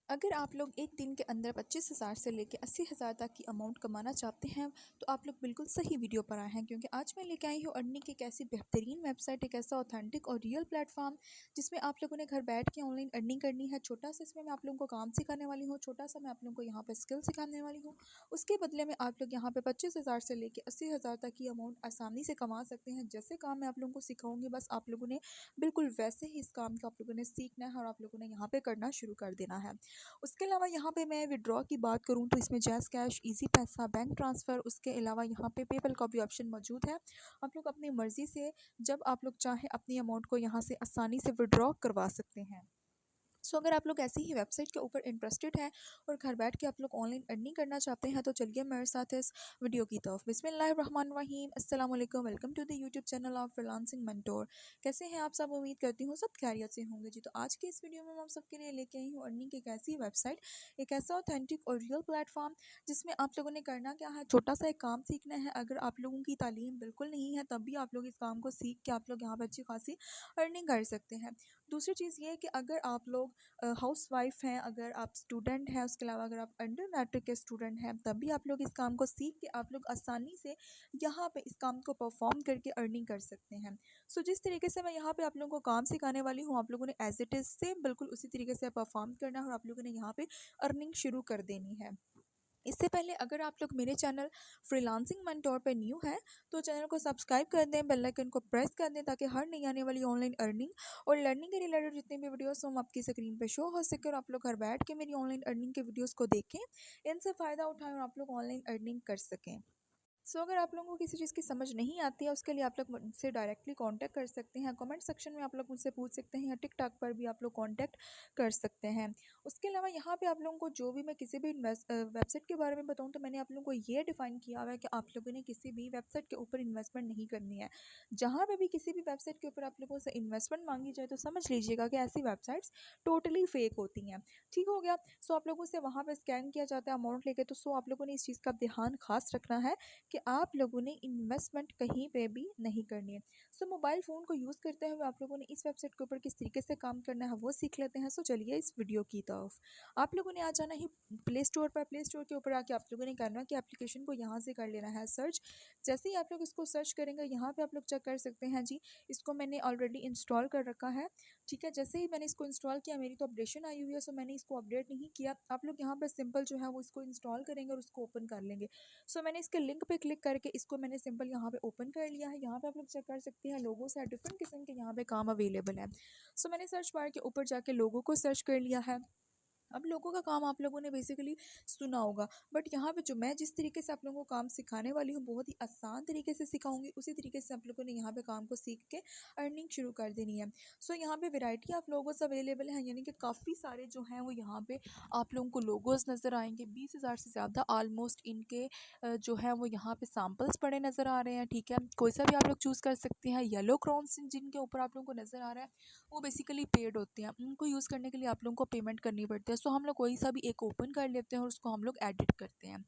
अगर आप लोग एक दिन के अंदर 25,000 से लेकर 80,000 तक की अमाउंट कमाना चाहते हैं तो आप लोग बिल्कुल सही वीडियो पर आए हैं, क्योंकि आज मैं लेके आई हूँ अर्निंग की एक ऐसी बेहतरीन वेबसाइट, एक ऐसा ऑथेंटिक और रियल प्लेटफॉर्म जिसमें आप लोगों ने घर बैठ के ऑनलाइन अर्निंग करनी है। छोटा सा इसमें मैं आप लोगों को काम सिखाने वाली हूँ, छोटा सा मैं आप लोगों को यहाँ पर स्किल सिखाने वाली हूँ। उसके बदले में आप लोग यहाँ पे 25,000 से लेकर 80,000 तक की अमाउंट आसानी से कमा सकते हैं। जैसे काम मैं आप लोगों को सिखाऊंगी, बस आप लोगों ने बिल्कुल वैसे ही इस काम को आप लोगों ने सीखना है और आप लोगों ने यहाँ पे करना शुरू कर देना है। उसके अलावा यहाँ पे मैं विड्रॉ की बात करूँ तो इसमें जैज़ कैश, इजी पैसा, बैंक ट्रांसफ़र, उसके अलावा यहाँ पे पेपल का भी ऑप्शन मौजूद है। आप लोग अपनी मर्ज़ी से जब आप लोग चाहें अपनी अमाउंट को यहाँ से आसानी से विड्रॉ करवा सकते हैं। अगर आप लोग ऐसी ही वेबसाइट के ऊपर इंटरेस्टेड हैं और घर बैठ के आप लोग ऑनलाइन अर्निंग करना चाहते हैं तो चलिए मेरे साथ इस वीडियो की तरफ। बिस्मिल्लाहिर्रहमानिर्रहीम, अस्सलाम वालेकुम, welcome to the YouTube channel of freelancing mentor. कैसे हैं आप सब? उम्मीद करती हूँ सब खैरियत से होंगे जी। तो आज के इस वीडियो में मैं आप सबके लिए लेके आई हूँ अर्निंग की एक ऐसी वेबसाइट, एक ऐसा ऑथेंटिक और रियल प्लेटफॉर्म जिसमें आप लोगों ने करना क्या है, छोटा सा एक काम सीखना है। अगर आप लोगों की तालीम बिल्कुल नहीं है तब भी आप लोग इस काम को सीख के आप लोग यहाँ पर अच्छी खासी अर्निंग कर सकते हैं। दूसरी चीज़ ये है कि अगर आप लोग हाउस वाइफ हैं, अगर आप स्टूडेंट हैं, उसके अलावा अगर आप अंडर मैट्रिक के स्टूडेंट हैं, तब भी आप लोग इस काम को सीख के आप लोग आसानी से यहाँ पे इस काम को परफॉर्म करके अर्निंग कर सकते हैं। जिस तरीके से मैं यहाँ पे आप लोगों को काम सिखाने वाली हूँ, आप लोगों ने एज इट इज़ से बिल्कुल उसी तरीके से परफॉर्म करना है और आप लोगों ने यहाँ पे अर्निंग शुरू कर देनी है। इससे पहले अगर आप लोग मेरे चैनल फ्रीलांसिंग मेंटोर पे न्यू हैं तो चैनल को सब्सक्राइब कर दें, बेल आइकन को प्रेस कर दें ताकि हर नई आने वाली ऑनलाइन अर्निंग और लर्निंग के रिलेटेड जितने भी वीडियोस हम आपकी स्क्रीन पे शो हो सके और आप लोग घर बैठ के मेरी ऑनलाइन अर्निंग के वीडियोस को देखें, इनसे फ़ायदा उठाएं और आप लोग ऑनलाइन अर्निंग कर सकें। अगर आप लोगों को किसी चीज़ की समझ नहीं आती है उसके लिए आप लोग मुझसे डायरेक्टली कांटेक्ट कर सकते हैं, कमेंट सेक्शन में आप लोग मुझसे पूछ सकते हैं या टिकटॉक पर भी आप लोग कांटेक्ट कर सकते हैं। उसके अलावा यहाँ पे आप लोगों को जो भी मैं किसी भी वेबसाइट के बारे में बताऊँ तो मैंने आप लोगों को ये डिफाइन किया हुआ है कि आप लोगों ने किसी भी वेबसाइट के ऊपर इन्वेस्टमेंट नहीं करनी है। जहाँ पे भी किसी भी वेबसाइट के ऊपर आप लोगों से इन्वेस्टमेंट मांगी जाए तो समझ लीजिएगा कि ऐसी वेबसाइट्स टोटली फेक होती हैं। ठीक हो गया। आप लोगों से वहाँ पर स्कैन किया जाता है अमाउंट लेके, तो आप लोगों ने इस चीज़ का ध्यान खास रखना है कि आप लोगों ने इन्वेस्टमेंट कहीं पे भी नहीं करनी है। मोबाइल फ़ोन को यूज़ करते हुए आप लोगों ने इस वेबसाइट के ऊपर किस तरीके से काम करना है वो सीख लेते हैं। चलिए इस वीडियो की तरफ। आप लोगों ने आ जाना ही प्ले स्टोर पर। प्ले स्टोर के ऊपर आके आप लोगों ने करना कि एप्लीकेशन को यहाँ से कर लेना है सर्च। जैसे ही आप लोग इसको सर्च करेंगे यहाँ पे आप लोग चेक कर सकते हैं जी, इसको मैंने ऑलरेडी इंस्टॉल कर रखा है। ठीक है, जैसे ही मैंने इसको इंस्टॉल किया मेरी तो अपडेशन आई हुई है, मैंने इसको अपडेट नहीं किया। आप लोग यहाँ पर सिंपल जो है वो इसको इंस्टॉल करेंगे और उसको ओपन कर लेंगे। मैंने इसके लिंक पे क्लिक करके इसको मैंने सिंपल यहाँ पे ओपन कर लिया है। यहाँ पे आप लोग चेक कर सकते हैं लोगों से डिफरेंट किस्म के यहाँ पे काम अवेलेबल है। मैंने सर्च बार के ऊपर जाके लोगों को सर्च कर लिया है। अब लोगों का काम आप लोगों ने बेसिकली सुना होगा, बट यहाँ पे जो मैं जिस तरीके से आप लोगों को काम सिखाने वाली हूँ बहुत ही आसान तरीके से सिखाऊंगी, उसी तरीके से आप लोगों ने यहाँ पे काम को सीख के अर्निंग शुरू कर देनी है। यहाँ पे वैरायटी ऑफ लोगोस अवेलेबल हैं, यानी कि काफ़ी सारे जो हैं वो यहाँ पे आप लोगों को लोगोस नज़र आएंगे। 20,000 से ज़्यादा ऑलमोस्ट इनके जो है वो यहाँ पे सैम्पल्स पड़े नज़र आ रहे हैं। ठीक है, कोई सा भी आप लोग चूज़ कर सकते हैं। येलो क्रॉन्स जिनके ऊपर आप लोगों को नज़र आ रहा है वो बेसिकली पेड होते हैं, उनको यूज़ करने के लिए आप लोगों को पेमेंट करनी पड़ती है। हम लोग कोई सा भी एक ओपन कर लेते हैं और उसको हम लोग एडिट करते हैं।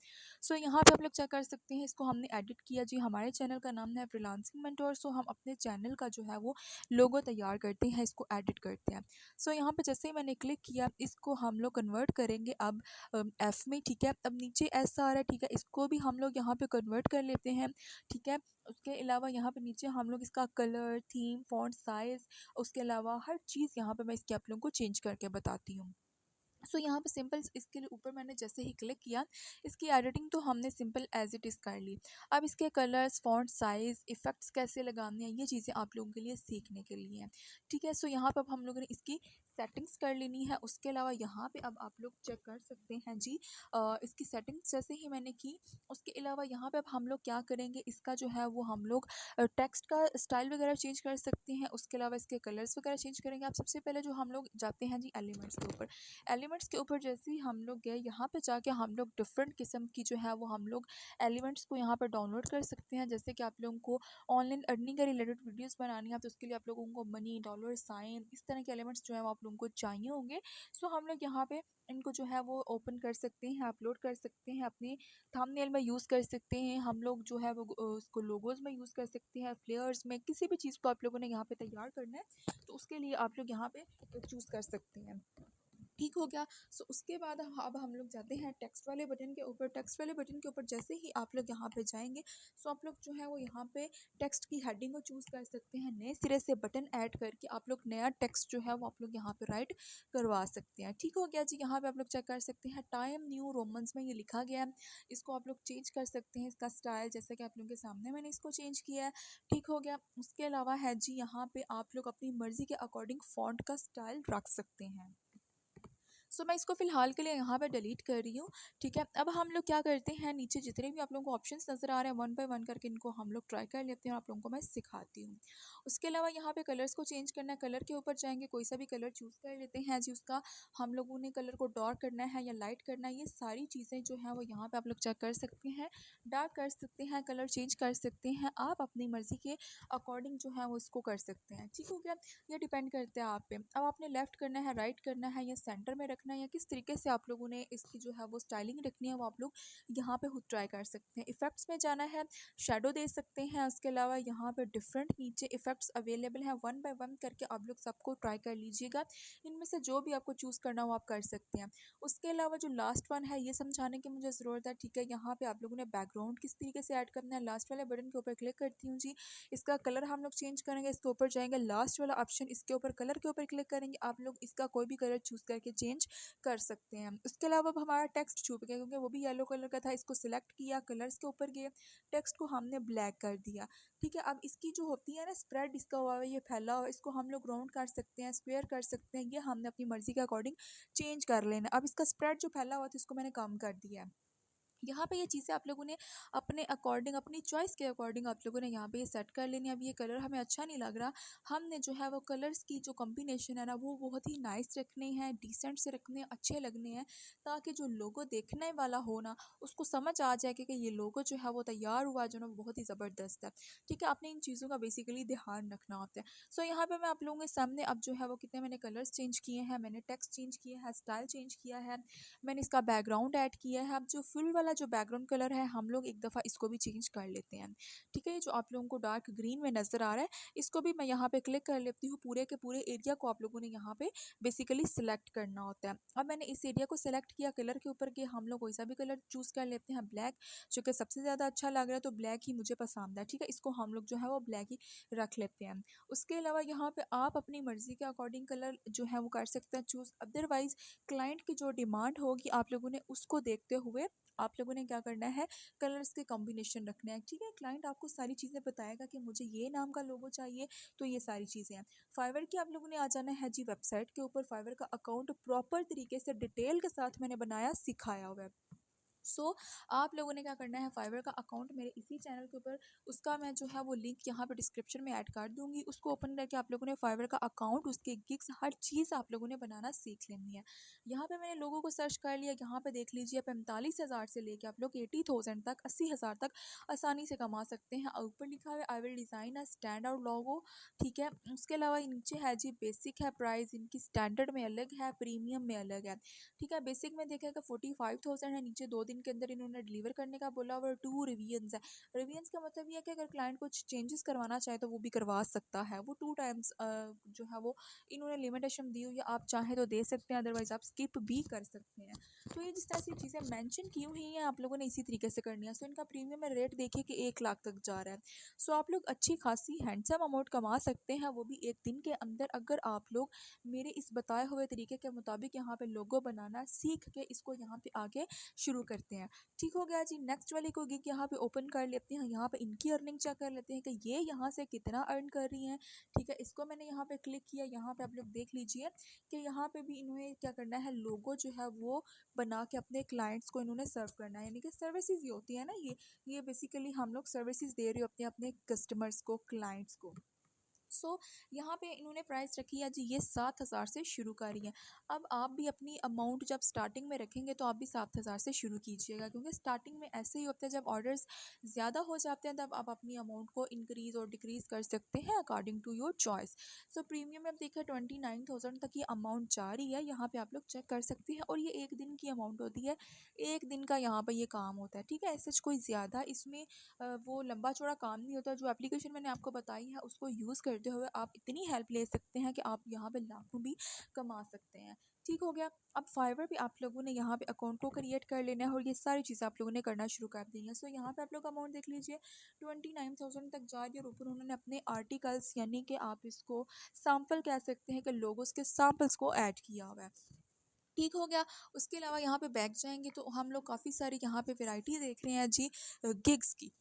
यहाँ पे आप लोग चेक कर सकते हैं, इसको हमने एडिट किया जी। हमारे चैनल का नाम है फ्रीलांसिंग मेंटोर। हम अपने चैनल का जो है वो लोगो तैयार करते हैं, इसको एडिट करते हैं। यहाँ पे जैसे ही मैंने क्लिक किया इसको हम लोग कन्वर्ट करेंगे अब एफ में। ठीक है, अब नीचे एस आ रहा है, ठीक है, इसको भी हम लोग यहाँ पे कन्वर्ट कर लेते हैं। ठीक है, उसके अलावा यहाँ पे नीचे हम लोग इसका कलर, थीम, फॉन्ट साइज़, उसके अलावा हर चीज़ यहाँ पे मैं इसके आप लोगों को चेंज करके बताती हूँ। यहाँ पे सिंपल इसके ऊपर मैंने जैसे ही क्लिक किया इसकी एडिटिंग तो हमने सिंपल एज इट इज़ कर ली। अब इसके कलर्स, फॉन्ट साइज़, इफ़ेक्ट्स कैसे लगाने हैं ये चीज़ें आप लोगों के लिए सीखने के लिए हैं। ठीक है, यहाँ पे अब हम लोगों ने इसकी सेटिंग्स कर लेनी है। उसके अलावा यहाँ पे अब आप लोग चेक कर सकते हैं जी, इसकी सेटिंग्स जैसे ही मैंने की उसके अलावा यहाँ पे अब हम लोग क्या करेंगे, इसका जो है वो हम लोग टेक्स्ट का स्टाइल वगैरह चेंज कर सकते हैं। उसके अलावा इसके कलर्स वगैरह चेंज करेंगे। आप सबसे पहले जो हम लोग जाते हैं जी एलिमेंट्स के ऊपर। एलिमेंट्स के ऊपर जैसे ही हम लोग गए यहाँ पे जाके हम लोग डिफरेंट किस्म की जो है वो हम लोग एलिमेंट्स को यहाँ पर डाउनलोड कर सकते हैं। जैसे कि आप लोगों को ऑनलाइन अर्निंग के रिलेटेड वीडियोस बनानी है तो उसके लिए आप लोगों को मनी, डॉलर साइन, इस तरह के एलिमेंट्स जो है वो आप लोगों को चाहिए होंगे। हम लोग यहाँ पे इनको जो है वो ओपन कर सकते हैं, अपलोड कर सकते हैं, अपने थंबनेल में यूज़ कर सकते हैं। हम लोग जो है वो उसको लोगोज़ में यूज़ कर सकते हैं, फ्लेयर्स में, किसी भी चीज़ को आप लोगों ने यहाँ पे तैयार करना है तो उसके लिए आप लोग यहाँ पे चूज़ कर सकते हैं। ठीक हो गया। सो उसके बाद अब हम लोग जाते हैं टेक्स्ट वाले बटन के ऊपर। टेक्स्ट वाले बटन के ऊपर जैसे ही आप लोग यहाँ पे जाएंगे, सो आप लोग जो है वो यहाँ पे टेक्स्ट की हेडिंग को चूज़ कर सकते हैं। नए सिरे से बटन ऐड करके आप लोग नया टेक्स्ट जो है वो आप लोग यहाँ पे राइट करवा सकते हैं। ठीक हो गया जी। यहाँ पे आप लोग चेक कर सकते हैं टाइम न्यू रोमन्स में ये लिखा गया है, इसको आप लोग चेंज कर सकते हैं। इसका स्टाइल जैसा कि आप लोगों के सामने मैंने इसको चेंज किया है। ठीक हो गया। उसके अलावा है जी यहाँ पे आप लोग अपनी मर्ज़ी के अकॉर्डिंग फ़ॉन्ट का स्टाइल रख सकते हैं। सो मैं इसको फ़िलहाल के लिए यहाँ पे डिलीट कर रही हूँ। ठीक है। अब हम लोग क्या करते हैं, नीचे जितने भी आप लोगों को ऑप्शंस नज़र आ रहे हैं वन बाय वन करके इनको हम लोग ट्राई कर लेते हैं और आप लोगों को मैं सिखाती हूँ। उसके अलावा यहाँ पे कलर्स को चेंज करना है। कलर के ऊपर जाएंगे, कोई सा भी कलर चूज़ कर लेते हैं जी। उसका हम लोगों ने कलर को डार्क करना है या लाइट करना है, ये सारी चीज़ें जो है वो यहाँ पर आप लोग चेक कर सकते हैं। डार्क कर सकते हैं, कलर चेंज कर सकते हैं, आप अपनी मर्ज़ी के अकॉर्डिंग जो है वो इसको कर सकते हैं। ठीक हो गया। ये डिपेंड करता है आप पे। अब आपने लेफ़्ट करना है, राइट करना है या सेंटर में रखना है या किस तरीके से आप लोगों ने इसकी जो है वो स्टाइलिंग रखनी है, वो आप लोग यहाँ पे खुद ट्राई कर सकते हैं। इफ़ेक्ट्स में जाना है, शेडो दे सकते हैं। उसके अलावा यहाँ पे डिफरेंट नीचे इफ़ेक्ट्स अवेलेबल हैं, वन बाय वन करके आप लोग सबको ट्राई कर लीजिएगा। इनमें से जो भी आपको चूज़ करना हो आप कर सकते हैं। उसके अलावा जो लास्ट वन है ये समझाने की मुझे ज़रूरत है। ठीक है। यहाँ पे आप लोगों ने बैकग्राउंड किस तरीके से ऐड करना है, लास्ट वाले बटन के ऊपर क्लिक करती हूँ जी। इसका कलर हम लोग चेंज करेंगे, इसके ऊपर जाएंगे, लास्ट वाला ऑप्शन इसके ऊपर कलर के ऊपर क्लिक करेंगे, आप लोग इसका कोई भी कलर चूज़ करके चेंज कर सकते हैं। उसके अलावा अब हमारा टेक्स्ट छुप गया क्योंकि वो भी येलो कलर का था। इसको सिलेक्ट किया, कलर्स के ऊपर गए, टेक्स्ट को हमने ब्लैक कर दिया। ठीक है। अब इसकी जो होती है ना स्प्रेड, इसका हुआ है ये फैला हुआ है, इसको हम लोग राउंड कर सकते हैं, स्क्वायर कर सकते हैं। ये हमने अपनी मर्जी के अकॉर्डिंग चेंज कर लेना। अब इसका स्प्रेड जो फैला हुआ था इसको मैंने कम कर दिया है। यहाँ पे ये चीज़ें आप लोगों ने अपने अकॉर्डिंग, अपनी चॉइस के अकॉर्डिंग आप लोगों ने यहाँ पे ये सेट कर लेनी है। अब ये कलर हमें अच्छा नहीं लग रहा, हमने जो है वो कलर्स की जो कॉम्बिनेशन है ना वो बहुत ही नाइस रखने हैं, डिसेंट से रखने हैं, अच्छे लगने हैं, ताकि जो लोगो देखने वाला हो ना उसको समझ आ जाए कि ये लोगो जो है वो तैयार हुआ जो ना वो बहुत ही ज़बरदस्त है। ठीक है। आपने इन चीज़ों का बेसिकली ध्यान रखना होता है। सो यहाँ पर मैं आप लोगों के सामने अब जो है वो कितने मैंने कलर्स चेंज किए हैं, मैंने टेक्स्ट चेंज किया है, स्टाइल चेंज किया है, मैंने इसका बैकग्राउंड ऐड किया है। अब जो फुल वाला जो बैकग्राउंड कलर है हम लोग एक दफ़ा इसको भी चेंज कर लेते हैं। ठीक है। ये जो आप लोगों को डार्क ग्रीन में नज़र आ रहा है इसको भी मैं यहाँ पे क्लिक कर लेती हूँ। पूरे के पूरे एरिया को आप लोगों ने यहाँ पे बेसिकली सिलेक्ट करना होता है। अब मैंने इस एरिया को सिलेक्ट किया, कलर के ऊपर के हम लोग कोई सा भी कलर चूज़ कर लेते हैं। ब्लैक जो कि सबसे ज़्यादा अच्छा लग रहा है तो ब्लैक ही मुझे पसंद है। ठीक है। इसको हम लोग जो है वो ब्लैक ही रख लेते हैं। उसके अलावा यहाँ पे आप अपनी मर्ज़ी के अकॉर्डिंग कलर जो है वो कर सकते हैं चूज़। अदरवाइज़ क्लाइंट की जो डिमांड होगी आप लोगों ने उसको देखते हुए आप लोगों ने क्या करना है, कलर्स के कॉम्बिनेशन रखना है। ठीक है। क्लाइंट आपको सारी चीज़ें बताएगा कि मुझे ये नाम का लोगो चाहिए, तो ये सारी चीज़ें हैं। फाइवर की आप लोगों ने आ जाना है जी वेबसाइट के ऊपर। फाइवर का अकाउंट प्रॉपर तरीके से डिटेल के साथ मैंने बनाया, सिखाया हुआ है। आप लोगों ने क्या करना है, फाइवर का अकाउंट मेरे इसी चैनल के ऊपर, उसका मैं जो है वो लिंक यहाँ पे डिस्क्रिप्शन में ऐड कर दूँगी। उसको ओपन करके आप लोगों ने फाइवर का अकाउंट, उसके गिग्स, हर चीज़ आप लोगों ने बनाना सीख लेनी है। यहाँ पे मैंने लोगों को सर्च कर लिया, यहाँ पे देख लीजिए 45,000 से लेके आप लोग 80,000 तक, 80,000 तक आसानी से कमा सकते हैं। और ऊपर लिखा हुआ है I will design a standout logo. ठीक है। उसके अलावा नीचे है जी बेसिक है, प्राइस इनकी स्टैंडर्ड में अलग है, प्रीमियम में अलग है। ठीक है। बेसिक में देखेगा 45,000 है, नीचे 2 दिन के अंदर इन्होंने डिलीवर करने का बोला और 2 रिवीजन्स है। रिवीजन्स का मतलब ये है कि अगर क्लाइंट कुछ चेंजेस करवाना चाहे तो वो भी करवा सकता है। वो 2 टाइम्स जो है वो इन्होंने लिमिटेशन दी हुई है, आप चाहें तो दे सकते हैं, अदरवाइज आप स्किप भी कर सकते हैं। तो ये जिस तरह से चीज़ें मेंशन की हुई हैं आप लोगों ने इसी तरीके से करनी है। सो इनका प्रीमियम में रेट देखिए कि 1 लाख तक जा रहा है। सो आप लोग अच्छी खासी हैंडसम अमाउंट कमा सकते हैं, वो भी एक दिन के अंदर, अगर आप लोग मेरे इस बताए हुए तरीके के मुताबिक यहाँ पे लोगो बनाना सीख के इसको यहाँ पे आगे शुरू करते हैं। ठीक हो गया जी। नेक्स्ट वाली को गिग यहाँ पे ओपन कर लेते हैं, यहाँ पे इनकी अर्निंग चेक कर लेते हैं कि ये यहाँ से कितना अर्न कर रही हैं। ठीक है। इसको मैंने यहाँ पे क्लिक किया, यहाँ पे आप लोग देख लीजिए कि यहाँ पे भी इन्हें क्या करना है, लोगो जो है वो बना के अपने क्लाइंट्स को इन्होंने सर्व करना है। यानी कि सर्विसेज ये होती है ना, ये बेसिकली हम लोग सर्विसेज दे रहे हो अपने अपने कस्टमर्स को, क्लाइंट्स को। यहाँ पे इन्होंने प्राइस रखी है जी, ये 7,000 से शुरू कर रही है। अब आप भी अपनी अमाउंट जब स्टार्टिंग में रखेंगे तो आप भी 7,000 से शुरू कीजिएगा, क्योंकि स्टार्टिंग में ऐसे ही होता है, जब ऑर्डर्स ज़्यादा हो जाते हैं तब आप अपनी अमाउंट को इंक्रीज़ और डिक्रीज़ कर सकते हैं according to your choice. Premium में अब देखिए 29,000 तक ये अमाउंट जा रही है, यहाँ पे आप लोग चेक कर सकते हैं। और ये एक दिन की अमाउंट होती है, एक दिन का यहाँ पर ये काम होता है। ठीक है। ऐसे कोई ज़्यादा इसमें वो लंबा चौड़ा काम नहीं होता। जो एप्लीकेशन मैंने आपको बताई है उसको यूज़ कर करते हुए आप इतनी हेल्प ले सकते हैं कि आप यहाँ पे लाखों भी कमा सकते हैं। ठीक हो गया। अब फाइवर पे आप लोगों ने यहाँ पे अकाउंट को क्रिएट कर लेना है और ये सारी चीज़ें आप लोगों ने करना शुरू कर दी हैं। सो यहाँ पे आप लोग अमाउंट देख लीजिए 29,000 तक जा रही है और ऊपर उन्होंने अपने आर्टिकल्स यानी कि आप इसको सैम्पल कह सकते हैं कि लोगोस के सैम्पल्स को ऐड किया हुआ है। ठीक हो गया। उसके अलावा यहाँ पे बैक जाएंगे तो हम लोग काफ़ी सारी यहाँ पे वैरायटी देख रहे हैं जी गिग्स की।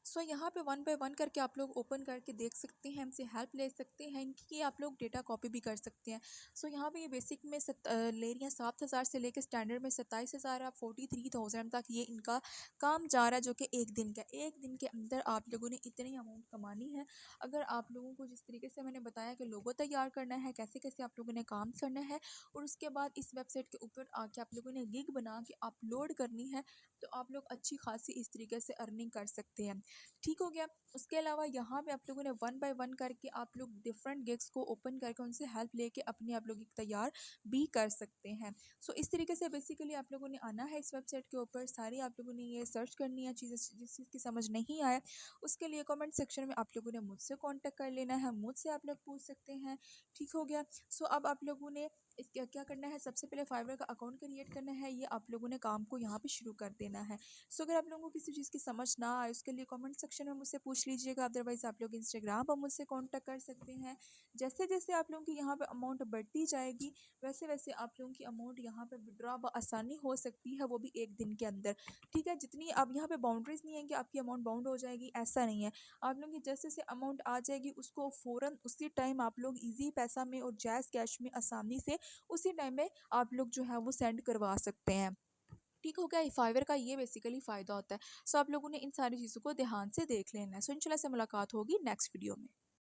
सो यहाँ पे वन बाय वन करके आप लोग ओपन करके देख सकते हैं, हमसे हेल्प ले सकते हैं इनकी, आप लोग डेटा कॉपी भी कर सकते हैं। सो यहाँ पे ये बेसिक में ले रही हैं 7,000 से लेकर स्टैंडर्ड में 27,000 आप 43,000 तक ये इनका काम जा रहा है, जो कि एक दिन का, एक दिन के अंदर आप लोगों ने इतनी अमाउंट कमानी है। अगर आप लोगों को जिस तरीके से मैंने बताया कि लोगो तैयार करना है, कैसे कैसे आप लोगों ने काम करना है और उसके बाद इस वेबसाइट के ऊपर आके आप लोगों ने गिग बना के अपलोड करनी है, तो आप लोग अच्छी खासी इस तरीके से अर्निंग कर सकते हैं। ठीक हो गया। उसके अलावा यहाँ पे आप लोगों ने वन बाय वन करके आप लोग डिफरेंट गिग्स को ओपन करके उनसे हेल्प लेके अपने आप लोग एक तैयार भी कर सकते हैं। सो इस तरीके से बेसिकली आप लोगों ने आना है इस वेबसाइट के ऊपर, सारी आप लोगों ने ये सर्च करनी है चीज़ें, जिस चीज़ की समझ नहीं आए उसके लिए कमेंट सेक्शन में आप लोगों ने मुझसे कॉन्टेक्ट कर लेना है, मुझसे आप लोग पूछ सकते हैं। ठीक हो गया। सो अब आप लोगों ने इसका क्या करना है, सबसे पहले फाइवर का अकाउंट क्रिएट करना है, ये आप लोगों ने काम को यहाँ पे शुरू कर देना है। सो अगर आप लोगों को किसी चीज़ की समझ ना आए उसके लिए कमेंट सेक्शन में मुझसे पूछ लीजिएगा, अदरवाइज़ आप लोग इंस्टाग्राम पर मुझसे कांटेक्ट कर सकते हैं। जैसे जैसे आप लोगों की यहाँ पे अमाउंट बढ़ती जाएगी वैसे वैसे आप लोगों की अमाउंट यहाँ पे विड्रॉ आसानी हो सकती है, वो भी एक दिन के अंदर। ठीक है, जितनी अब यहाँ पे बाउंड्रीज नहीं है कि आपकी अमाउंट बाउंड हो जाएगी, ऐसा नहीं है। आप लोगों की जैसे जैसे अमाउंट आ जाएगी उसको फ़ौरन उसी टाइम आप लोग ईजी पैसा में और जैज़ कैश में आसानी से उसी टाइम में आप लोग जो है वो सेंड करवा सकते हैं। ठीक हो गया। फाइवर का ये बेसिकली फ़ायदा होता है। सो आप लोगों ने इन सारी चीज़ों को ध्यान से देख लेना है। सो इंशाल्लाह से मुलाकात होगी नेक्स्ट वीडियो में।